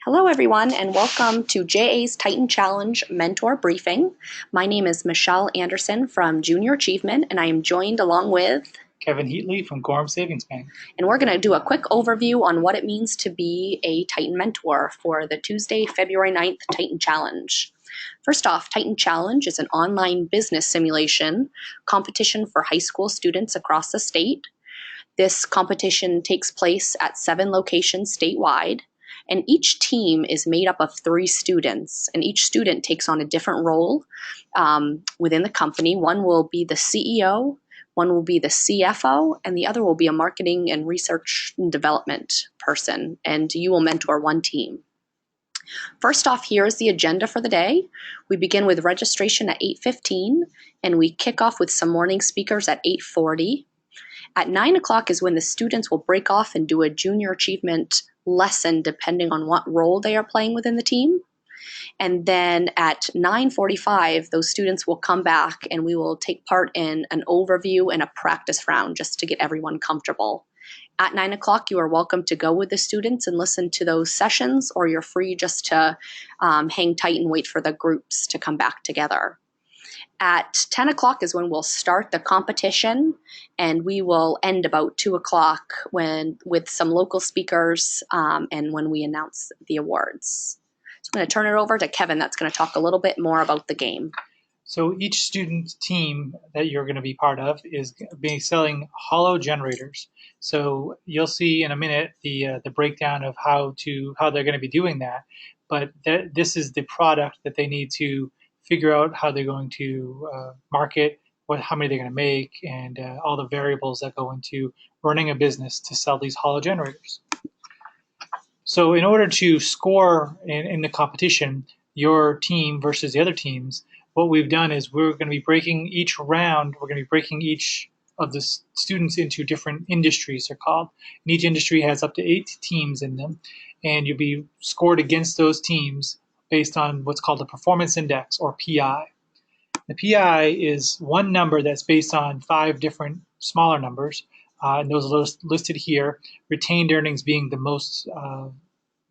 Hello, everyone, and welcome to JA's Titan Challenge Mentor Briefing. My name is Michelle Anderson from Junior Achievement, and I am joined along with Kevin Heatley from Gorham Savings Bank. And we're going to do a quick overview on what it means to be a Titan Mentor for the Tuesday, February 9th Titan Challenge. First off, Titan Challenge is an online business simulation competition for high school students across the state. This competition takes place at 7 locations statewide. And each team is made up of 3 students, and each student takes on a different role within the company. One will be the CEO, one will be the CFO, and the other will be a marketing and research and development person, and you will mentor one team. First off, here is the agenda for the day. We begin with registration at 8:15, and we kick off with some morning speakers at 8:40. At 9 o'clock is when the students will break off and do a junior achievement lesson depending on what role they are playing within the team. And then at 9:45, those students will come back and we will take part in an overview and a practice round just to get everyone comfortable. At 9 o'clock, you are welcome to go with the students and listen to those sessions, or you're free just to hang tight and wait for the groups to come back together. At 10 o'clock is when we'll start the competition, and we will end about 2 o'clock with some local speakers and when we announce the awards. So I'm going to turn it over to Kevin that's going to talk a little bit more about the game. So each student team that you're going to be part of is selling holo generators. So you'll see in a minute the breakdown of how they're going to be doing that. But this is the product that they need to figure out how they're going to market, how many they're going to make, and all the variables that go into running a business to sell these holo generators. So in order to score in the competition, your team versus the other teams, what we've done is we're going to be breaking each round, we're going to be breaking each of the students into different industries, they're called. And each industry has up to 8 teams in them, and you'll be scored against those teams based on what's called a performance index, or PI. The PI is one number that's based on 5 different smaller numbers, and those are listed here, retained earnings being the most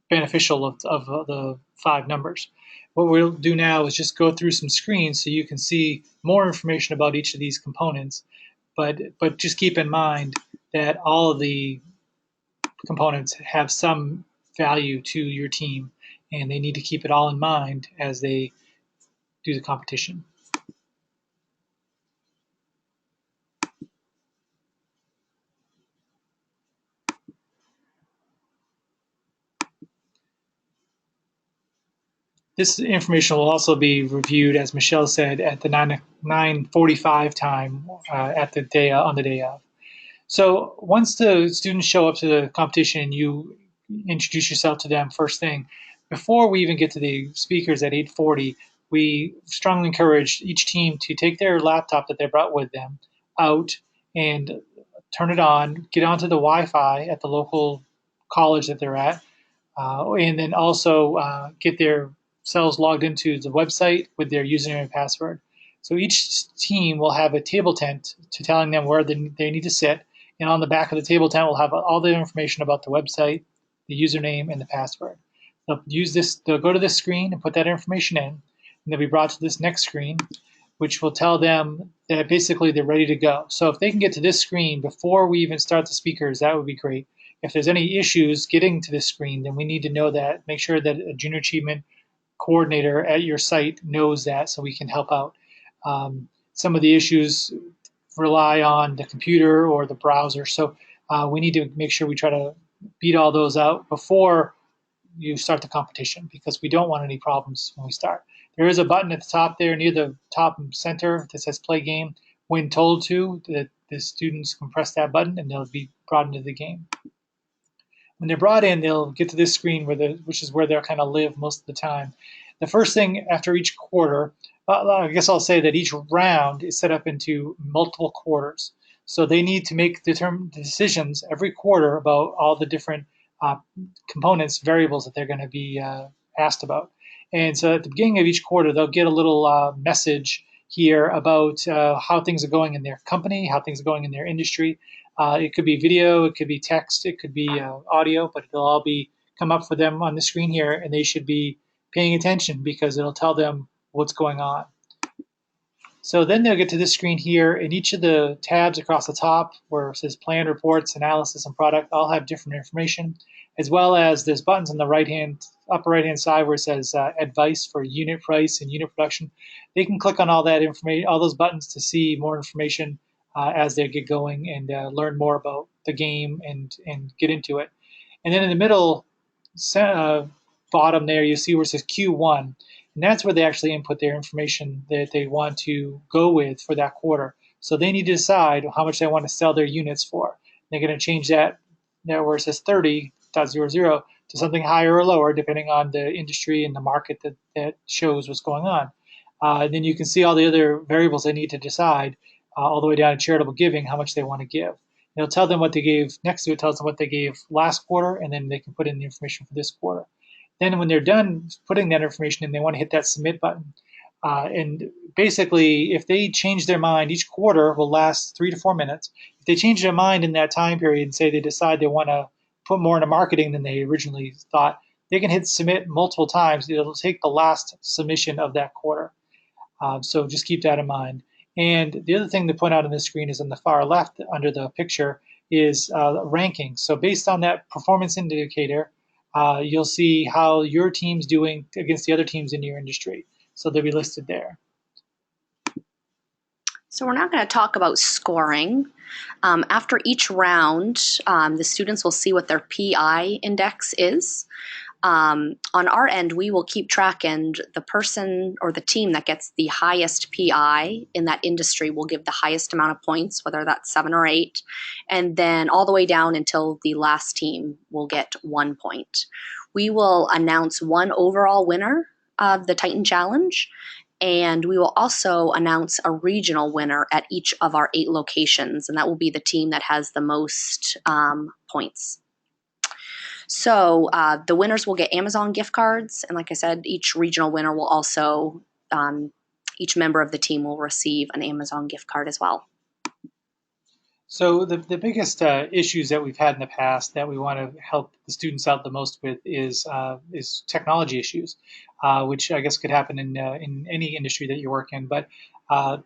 beneficial of the 5 numbers. What we'll do now is just go through some screens so you can see more information about each of these components, but just keep in mind that all of the components have some value to your team, and they need to keep it all in mind as they do the competition. This information will also be reviewed, as Michelle said, at the 9:45 time at the day on the day of. So once the students show up to the competition, you introduce yourself to them first thing. Before we even get to the speakers at 8:40, we strongly encourage each team to take their laptop that they brought with them out and turn it on, get onto the Wi-Fi at the local college that they're at, and then also get themselves logged into the website with their username and password. So each team will have a table tent to telling them where they need to sit, and on the back of the table tent will have all the information about the website, the username, and the password. They'll go to this screen and put that information in, and they'll be brought to this next screen, which will tell them that basically they're ready to go. So if they can get to this screen before we even start the speakers, that would be great. If there's any issues getting to this screen, then we need to know that, make sure that a junior achievement coordinator at your site knows that so we can help out. Some of the issues rely on the computer or the browser, so we need to make sure we try to beat all those out before you start the competition, because we don't want any problems when we start. There is a button at the top there near the top center that says play game. When told to, the students can press that button and they'll be brought into the game. When they're brought in, they'll get to this screen which is where they'll kind of live most of the time. The first thing after each quarter, I guess I'll say that each round is set up into multiple quarters. So they need to make decisions every quarter about all the different components, variables that they're going to be asked about. And so at the beginning of each quarter, they'll get a little message here about how things are going in their company, how things are going in their industry. It could be video, it could be text, it could be audio, but it'll all be come up for them on the screen here, and they should be paying attention because it'll tell them what's going on. So then they'll get to this screen here, and each of the tabs across the top where it says plan, reports, analysis, and product all have different information, as well as there's buttons on the upper right hand side where it says advice for unit price and unit production. They can click on all that information, all those buttons, to see more information as they get going and learn more about the game and get into it. And then in the middle bottom there, you see where it says Q1. And that's where they actually input their information that they want to go with for that quarter. So they need to decide how much they want to sell their units for. They're going to change that there where it says 30.00 to something higher or lower, depending on the industry and the market that shows what's going on. And then you can see all the other variables they need to decide, all the way down to charitable giving, how much they want to give. It'll tell them what they gave. Next to it tells them what they gave last quarter, and then they can put in the information for this quarter. Then when they're done putting that information in, they want to hit that submit button. And basically, if they change their mind, each quarter will last 3 to 4 minutes. If they change their mind in that time period and say they decide they want to put more into marketing than they originally thought, they can hit submit multiple times. It'll take the last submission of that quarter. So just keep that in mind. And the other thing to point out on this screen is on the far left under the picture is ranking. So based on that performance indicator, you'll see how your team's doing against the other teams in your industry. So they'll be listed there. So we're now going to talk about scoring. After each round, the students will see what their PI index is. On our end, we will keep track, and the person or the team that gets the highest PI in that industry will give the highest amount of points, whether that's 7 or 8, and then all the way down until the last team will get 1 point. We will announce one overall winner of the Titan Challenge, and we will also announce a regional winner at each of our 8 locations, and that will be the team that has the most points. So the winners will get Amazon gift cards, and like I said, each regional winner will also, each member of the team will receive an Amazon gift card as well. So the biggest issues that we've had in the past that we want to help the students out the most with is technology issues, which I guess could happen in any industry that you work in. But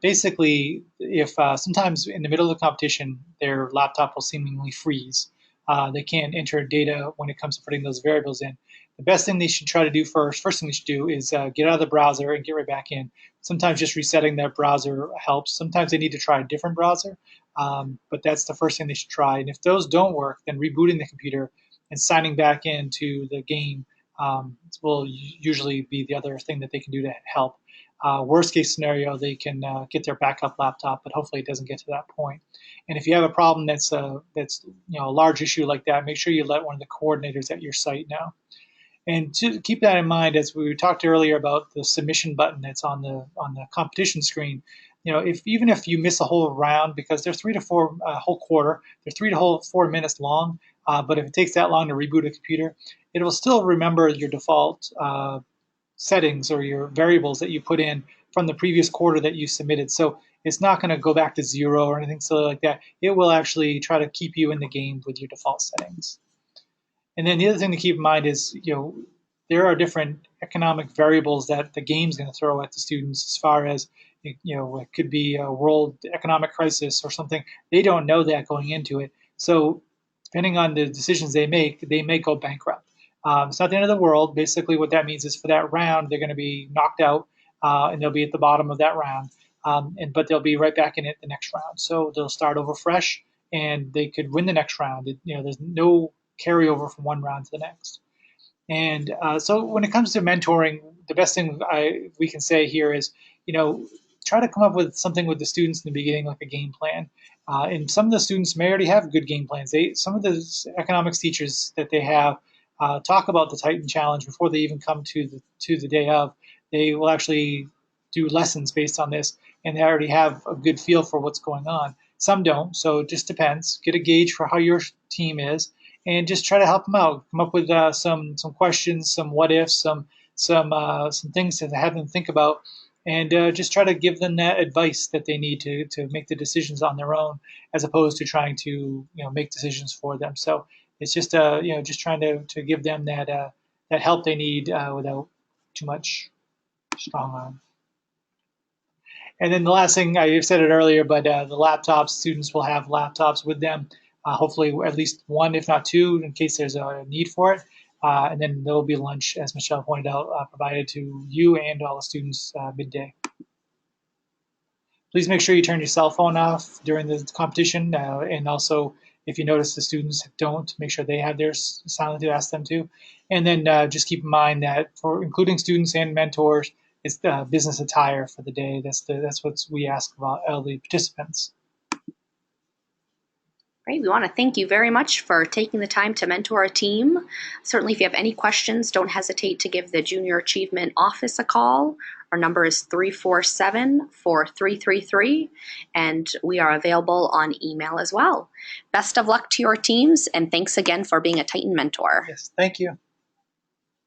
basically, if sometimes in the middle of the competition, their laptop will seemingly freeze. They can't enter data when it comes to putting those variables in. The best thing they should try to do first thing they should do is get out of the browser and get right back in. Sometimes just resetting their browser helps. Sometimes they need to try a different browser, but that's the first thing they should try. And if those don't work, then rebooting the computer and signing back into the game will usually be the other thing that they can do to help. Worst case scenario, they can get their backup laptop, but hopefully it doesn't get to that point. And if you have a problem that's a large issue like that, make sure you let one of the coordinators at your site know. And to keep that in mind, as we talked earlier about the submission button that's on the competition screen, even if you miss a whole round, because they're 3 to 4 whole quarter, they're 3 to 4 minutes long. But if it takes that long to reboot a computer, it will still remember your default settings or your variables that you put in from the previous quarter that you submitted. So it's not going to go back to 0 or anything silly like that. It will actually try to keep you in the game with your default settings. And then the other thing to keep in mind is, there are different economic variables that the game's going to throw at the students as far as, it could be a world economic crisis or something. They don't know that going into it. So depending on the decisions they may go bankrupt. It's not the end of the world. Basically, what that means is for that round, they're going to be knocked out, and they'll be at the bottom of that round. But they'll be right back in it the next round. So they'll start over fresh, and they could win the next round. There's no carryover from one round to the next. And so when it comes to mentoring, the best thing we can say here is, try to come up with something with the students in the beginning, like a game plan. And some of the students may already have good game plans. Some of the economics teachers that they have talk about the Titan Challenge before they even come to the day of. They will actually do lessons based on this, and they already have a good feel for what's going on. Some don't, so it just depends. Get a gauge for how your team is, and just try to help them out. Come up with some questions, some what ifs, some things to have them think about, and just try to give them that advice that they need to make the decisions on their own, as opposed to trying to make decisions for them. So it's just just trying to give them that help they need without too much strong arm. And then the last thing, I said it earlier, but the laptops, students will have laptops with them, hopefully at least one, if not two, in case there's a need for it. And then there will be lunch, as Michelle pointed out, provided to you and all the students midday. Please make sure you turn your cell phone off during the competition, and also if you notice the students don't, make sure they have theirs silent, ask them to. And then just keep in mind that for including students and mentors, it's the business attire for the day. That's what we ask about all the participants. Great. We want to thank you very much for taking the time to mentor a team. Certainly, if you have any questions, don't hesitate to give the Junior Achievement Office a call. Our number is 347-4333, and we are available on email as well. Best of luck to your teams, and thanks again for being a Titan mentor. Yes, thank you.